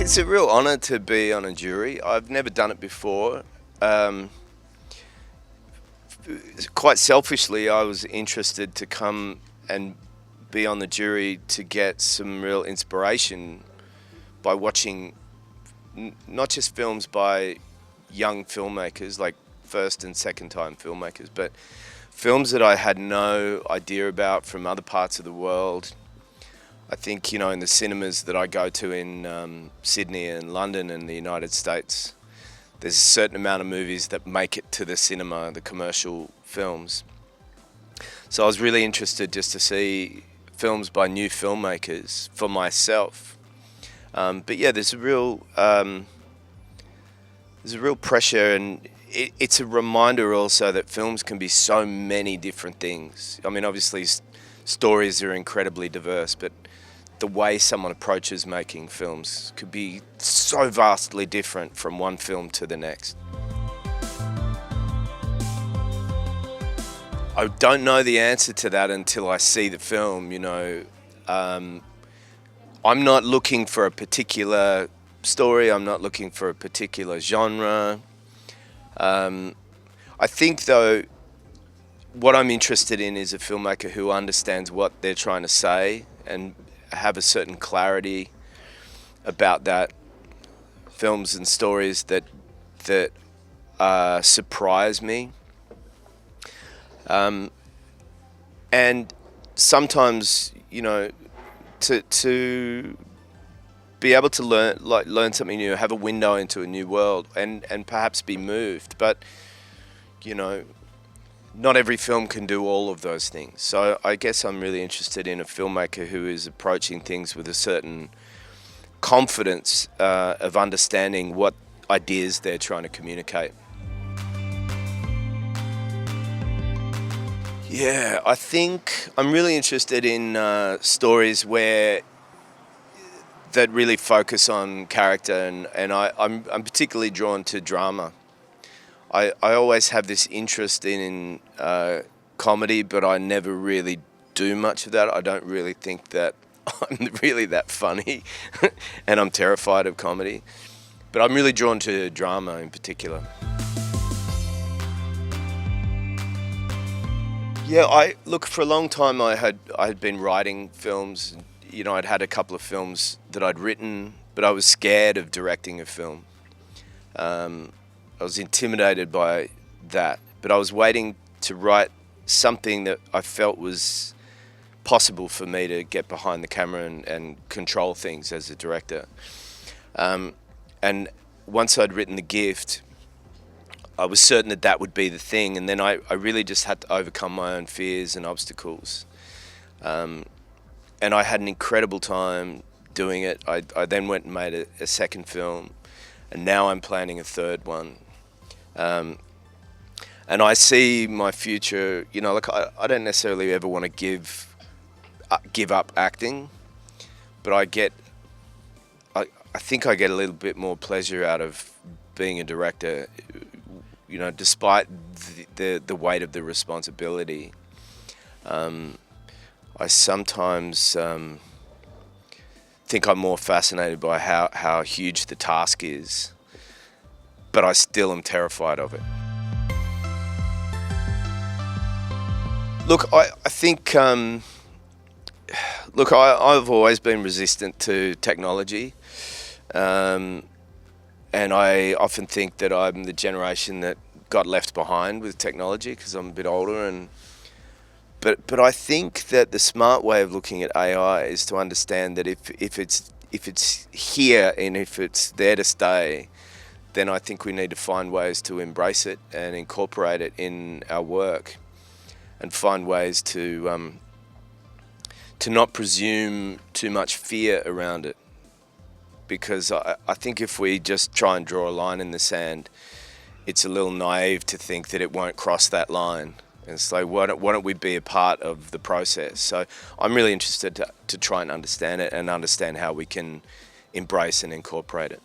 it's a real honour to be on a jury. I've never done it before. Quite selfishly, I was interested to come and be on the jury to get some real inspiration by watching not just films by young filmmakers, like first and second time filmmakers, but films that I had no idea about from other parts of the world. I think, in the cinemas that I go to in Sydney and London and the United States, there's a certain amount of movies that make it to the cinema, the commercial films. So I was really interested just to see films by new filmmakers for myself. But yeah, there's a real pressure, and it's a reminder also that films can be so many different things. I mean, obviously stories are incredibly diverse, but the way someone approaches making films could be so vastly different from one film to the next. I don't know the answer to that until I see the film, I'm not looking for a particular story, I'm not looking for a particular genre. I think, though, what I'm interested in is a filmmaker who understands what they're trying to say and have a certain clarity about that. Films and stories that surprise me. And sometimes, to be able to learn something new, have a window into a new world, and perhaps be moved. But, not every film can do all of those things. So I guess I'm really interested in a filmmaker who is approaching things with a certain confidence of understanding what ideas they're trying to communicate. Yeah, I think I'm really interested in stories that really focus on character, and I'm particularly drawn to drama. I always have this interest in comedy, but I never really do much of that. I don't really think that I'm really that funny, and I'm terrified of comedy. But I'm really drawn to drama in particular. Yeah, look, for a long time I had been writing films. I'd had a couple of films that I'd written, but I was scared of directing a film. I was intimidated by that, but I was waiting to write something that I felt was possible for me to get behind the camera and control things as a director. And once I'd written The Gift, I was certain that would be the thing, and then I really just had to overcome my own fears and obstacles. And I had an incredible time doing it. I then went and made a second film, and now I'm planning a third one. And I see my future, I don't necessarily ever want to give up acting, but I think I get a little bit more pleasure out of being a director, despite the weight of the responsibility. I sometimes think I'm more fascinated by how huge the task is, but I still am terrified of it. Look, I think, I've always been resistant to technology, and I often think that I'm the generation that got left behind with technology because I'm a bit older. But I think that the smart way of looking at AI is to understand that if it's here and if it's there to stay, then I think we need to find ways to embrace it and incorporate it in our work, and find ways to not presume too much fear around it. Because I think if we just try and draw a line in the sand, it's a little naive to think that it won't cross that line. And so why don't we be a part of the process? So I'm really interested to try and understand it and understand how we can embrace and incorporate it.